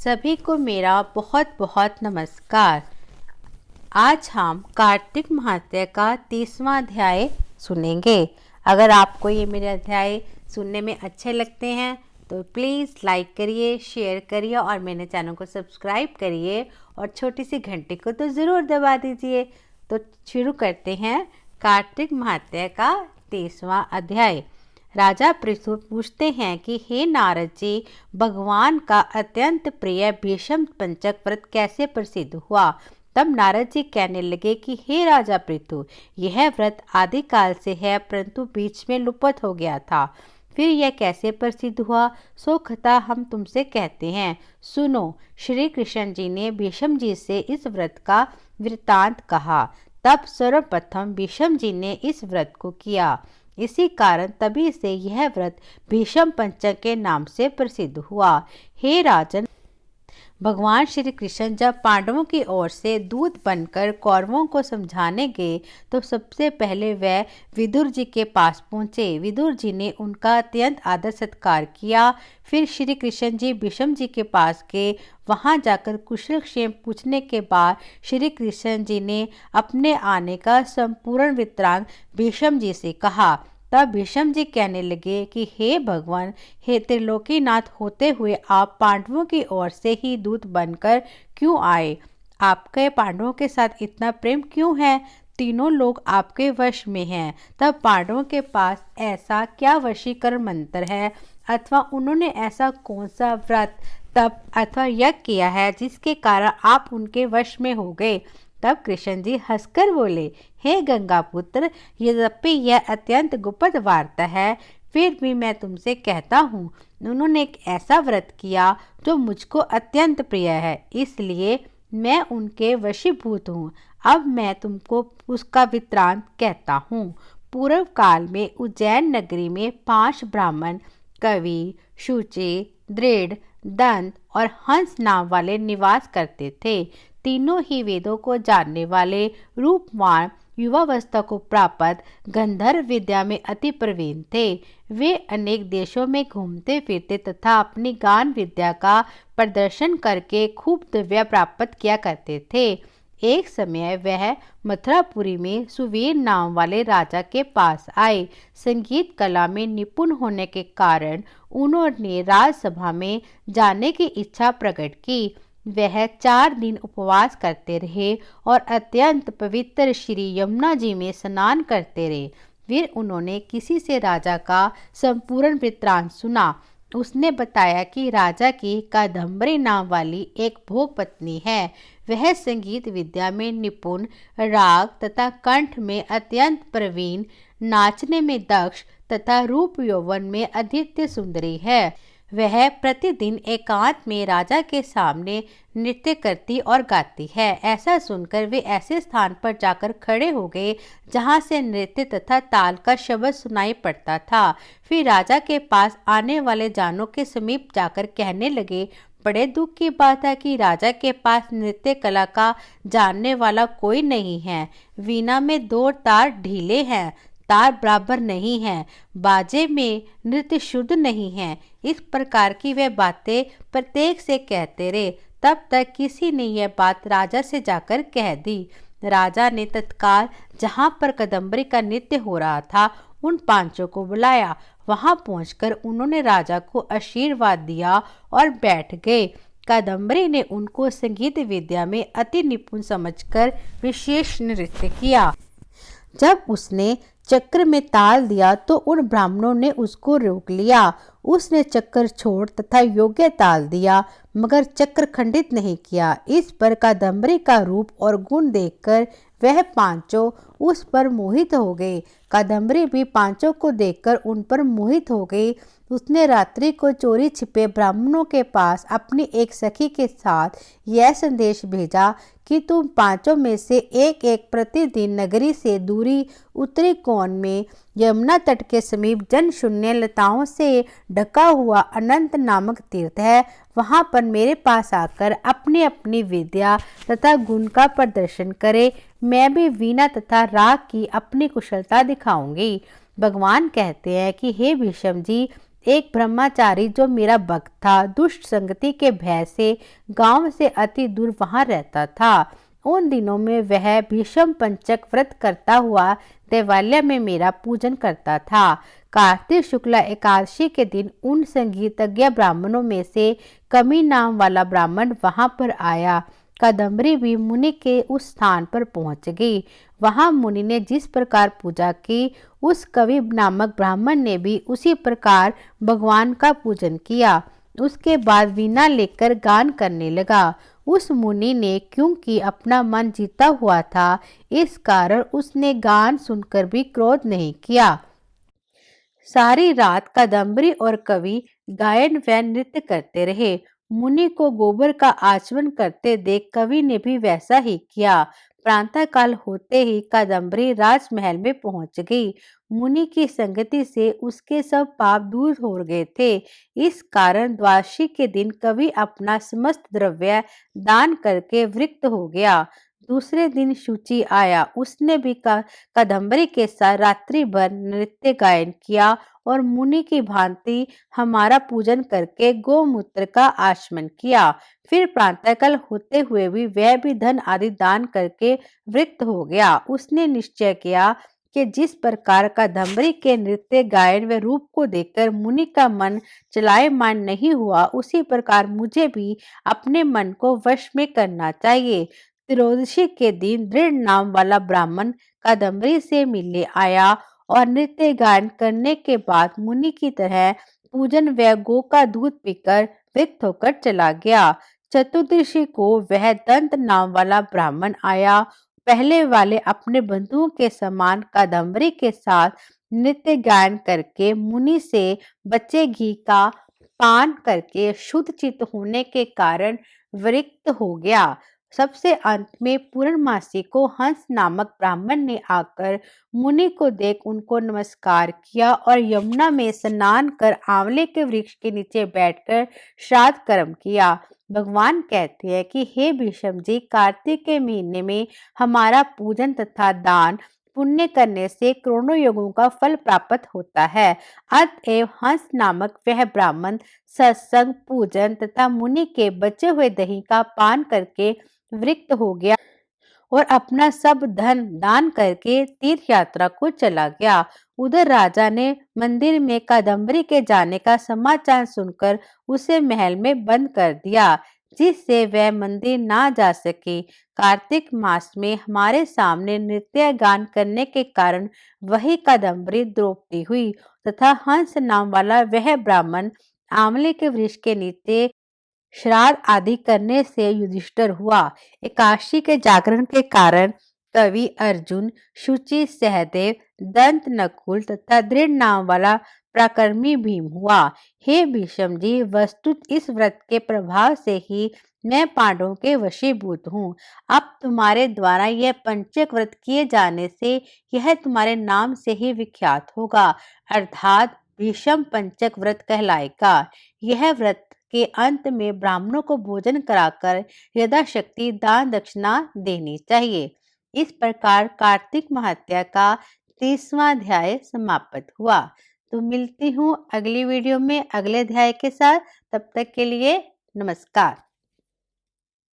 सभी को मेरा बहुत बहुत नमस्कार। आज हम कार्तिक महात्म्य का 30वां अध्याय सुनेंगे। अगर आपको ये मेरे अध्याय सुनने में अच्छे लगते हैं तो प्लीज़ लाइक करिए, शेयर करिए और मेरे चैनल को सब्सक्राइब करिए और छोटी सी घंटी को तो ज़रूर दबा दीजिए। तो शुरू करते हैं कार्तिक महात्म्य का 30वां अध्याय। राजा पृथु पूछते हैं कि हे नारद जी, भगवान का अत्यंत प्रिय भीष्म पंचक व्रत कैसे प्रसिद्ध हुआ। तब नारद जी कहने लगे कि हे राजा पृथु, यह व्रत आदिकाल से है परंतु बीच में लुप्त हो गया था। फिर यह कैसे प्रसिद्ध हुआ सो कथा हम तुमसे कहते हैं। सुनो। श्री कृष्ण जी ने भीष्म जी से इस व्रत का वृत्तांत कहा। तब सर्वप्रथम भीष्म जी ने इस व्रत को किया। इसी कारण तभी से यह व्रत भीष्म पंचक के नाम से प्रसिद्ध हुआ। हे राजन, भगवान श्री कृष्ण जब पांडवों की ओर से दूत बनकर कौरवों को समझाने गए तो सबसे पहले वह विदुर जी के पास पहुँचे। विदुर जी ने उनका अत्यंत आदर सत्कार किया। फिर श्री कृष्ण जी भीष्म जी के पास गए। वहां जाकर कुशल क्षेम पूछने के बाद श्री कृष्ण जी ने अपने आने का संपूर्ण वृत्तांत भीष्म जी से कहा। तब भीष्म जी कहने लगे कि हे भगवान, हे त्रिलोकीनाथ होते हुए आप पांडवों की ओर से ही दूत बनकर क्यों आए? आपके पांडवों के साथ इतना प्रेम क्यों है? तीनों लोग आपके वश में हैं। तब पांडवों के पास ऐसा क्या वशीकरण मंत्र है अथवा उन्होंने ऐसा कौन सा व्रत, तप अथवा यज्ञ किया है जिसके कारण आप उनके वश में हो गए? तब कृष्ण जी हंसकर बोले, हे गंगा पुत्र, यद्यपि यह अत्यंत गुप्त वार्ता है फिर भी मैं तुमसे कहता हूँ। उन्होंने एक ऐसा व्रत किया जो मुझको अत्यंत प्रिय है, इसलिए मैं उनके वशीभूत हूँ। अब मैं तुमको उसका वृत्तांत कहता हूँ। पूर्व काल में उज्जैन नगरी में 5 ब्राह्मण कवि, शुचि, दृढ़, दंत और हंस नाम वाले निवास करते थे। तीनों ही वेदों को जानने वाले, रूपवान, युवावस्था को प्राप्त, गंधर्व विद्या में अति प्रवीण थे। वे अनेक देशों में घूमते फिरते तथा अपनी गान विद्या का प्रदर्शन करके खूब द्रव्य प्राप्त किया करते थे। एक समय वह मथुरापुरी में सुवीर नाम वाले राजा के पास आए। संगीत कला में निपुण होने के कारण उन्होंने राजसभा में जाने की इच्छा प्रकट की। वह 4 दिन उपवास करते रहे और अत्यंत पवित्र श्री यमुना जी में स्नान करते रहे। फिर उन्होंने किसी से राजा का संपूर्ण वृत्तांत सुना। उसने बताया कि राजा की कादम्बरी नाम वाली एक भोग पत्नी है। वह संगीत विद्या में निपुण, राग तथा कंठ में अत्यंत प्रवीण, नाचने में दक्ष तथा रूप यौवन में अद्वितीय सुंदरी है। वह प्रतिदिन एकांत में राजा के सामने नृत्य करती और गाती है। ऐसा सुनकर वे ऐसे स्थान पर जाकर खड़े हो गए जहां से नृत्य तथा ताल का शब्द सुनाई पड़ता था। फिर राजा के पास आने वाले जानों के समीप जाकर कहने लगे, बड़े दुख की बात है कि राजा के पास नृत्य कला का जानने वाला कोई नहीं है। वीणा में 2 तार ढीले हैं, तार बराबर नहीं है, बाजे में नृत्य शुद्ध नहीं है। इस प्रकार की वे बातें प्रत्येक से कहते रहे। तब तक किसी ने यह बात राजा से जाकर कह दी। राजा ने तत्काल जहां पर कादम्बरी का नृत्य हो रहा था उन 5 को बुलाया। वहां पहुंचकर उन्होंने राजा को आशीर्वाद दिया और बैठ गए। कादम्बरी ने उनको संगीत विद्या में अति निपुण समझकर विशेष नृत्य किया। जब उसने चक्र में ताल दिया तो उन ब्राह्मणों ने उसको रोक लिया। उसने चक्र छोड़ तथा योग्य ताल दिया मगर चक्र खंडित नहीं किया। इस पर कादम्बरी का रूप और गुण देखकर वह 5 उस पर मोहित हो गए। कादम्बरी भी 5 को देखकर उन पर मोहित हो गई। उसने रात्रि को चोरी छिपे ब्राह्मणों के पास अपनी एक सखी के साथ यह संदेश भेजा कि तुम 5 में से एक प्रतिदिन नगरी से दूरी उत्तरी कोण में यमुना तट के समीप जन शून्य लताओं से ढका हुआ अनंत नामक तीर्थ है, वहां पर मेरे पास आकर अपनी अपनी विद्या तथा गुण का प्रदर्शन करे। मैं भी वीणा तथा राग की अपनी कुशलता दिखाऊंगी। भगवान कहते हैं कि हे भीष्म जी, एक ब्रह्मचारी जो मेरा भक्त था, दुष्ट संगति के भय से गांव से अति दूर वहां रहता था। उन दिनों में वह भीष्म पंचक व्रत करता हुआ देवालय में मेरा पूजन करता था। कार्तिक शुक्ला एकादशी के दिन उन संगीतज्ञ ब्राह्मणों में से कमी नाम वाला ब्राह्मण वहां पर आया। कादम्बरी भी मुनि के उस स्थान पर पहुंच गई। वहां मुनि ने जिस प्रकार पूजा की, उस कवि नामक ब्राह्मण ने भी उसी प्रकार भगवान का पूजन किया। उसके बाद वीणा लेकर गान करने लगा। उस मुनि ने क्योंकि अपना मन जीता हुआ था, इस कारण उसने गान सुनकर भी क्रोध नहीं किया। सारी रात कादम्बरी और कवि गायन व नृत्य करते रहे। मुनि को गोबर का आचमन करते देख कवि ने भी वैसा ही किया। प्रातः काल होते ही कादम्बरी राजमहल में पहुंच गई। मुनि की संगति से उसके सब पाप दूर हो गए थे। इस कारण द्वादशी के दिन कवि अपना समस्त द्रव्य दान करके वृक्त हो गया। दूसरे दिन शुचि आया। उसने भी कादम्बरी के साथ रात्रि भर नृत्य गायन किया और मुनि की भांति हमारा पूजन करके गोमूत्र का आचमन किया। फिर प्रातःकाल होते हुए भी वह भी धन आदि दान करके वृक्त हो गया। उसने निश्चय किया कि जिस प्रकार कादम्बरी के नृत्य गायन व रूप को देखकर मुनि का मन चलायमान नहीं हुआ, उसी प्रकार मुझे भी अपने मन को वश में करना चाहिए। त्रयोदशी के दिन दृढ़ नाम वाला ब्राह्मण कादम्बरी से मिलने आया और नृत्य गायन करने के बाद मुनि की तरह पूजन व गो का दूध पीकर वृक्त होकर चला गया। चतुर्दशी को वह दंत नाम वाला ब्राह्मण आया। पहले वाले अपने बंधुओं के समान कादम्बरी के साथ नृत्य गायन करके मुनि से बच्चे घी का पान करके शुद्ध चित्त होने के कारण विरक्त हो गया। सबसे अंत में पूर्णमासी को हंस नामक ब्राह्मण ने आकर मुनि को देख उनको नमस्कार किया और यमुना में स्नान कर आंवले के वृक्ष के नीचे बैठकर श्राद्ध कर्म किया। भगवान कहते हैं कि हे भीष्म जी, कार्तिक के महीने में हमारा पूजन तथा दान पुण्य करने से करोड़ों योगों का फल प्राप्त होता है। अतएव हंस नामक वह ब्राह्मण सत्संग, पूजन तथा मुनि के बचे हुए दही का पान करके वृक्त हो गया और अपना सब धन दान करके तीर्थ यात्रा को चला गया। उधर राजा ने मंदिर में कादम्बरी के जाने का समाचार सुनकर उसे महल में बंद कर दिया, जिससे वह मंदिर ना जा सके। कार्तिक मास में हमारे सामने नृत्य गान करने के कारण वही कादम्बरी द्रौपदी हुई तथा हंस नाम वाला वह ब्राह्मण आंवले के वृक्ष के नीचे श्राद्ध आदि करने से युधिष्ठिर हुआ। एकादशी के जागरण के कारण कवि अर्जुन, शुचि, सहदेव, दंत, नकुल तथा दृढ़ नाम वाला पराक्रमी भीम हुआ। हे भीष्म जी, वस्तुत इस व्रत के प्रभाव से ही मैं पांडवों के वशीभूत हूँ। अब तुम्हारे द्वारा यह पंचक व्रत किए जाने से यह तुम्हारे नाम से ही विख्यात होगा, अर्थात भीष्म पंचक व्रत कहलाएगा। यह व्रत के अंत में ब्राह्मणों को भोजन कराकर यथाशक्ति दान दक्षिणा देनी चाहिए। इस प्रकार कार्तिक महात्या का 30वां अध्याय समाप्त हुआ। तो मिलती हूँ अगली वीडियो में अगले अध्याय के साथ। तब तक के लिए नमस्कार।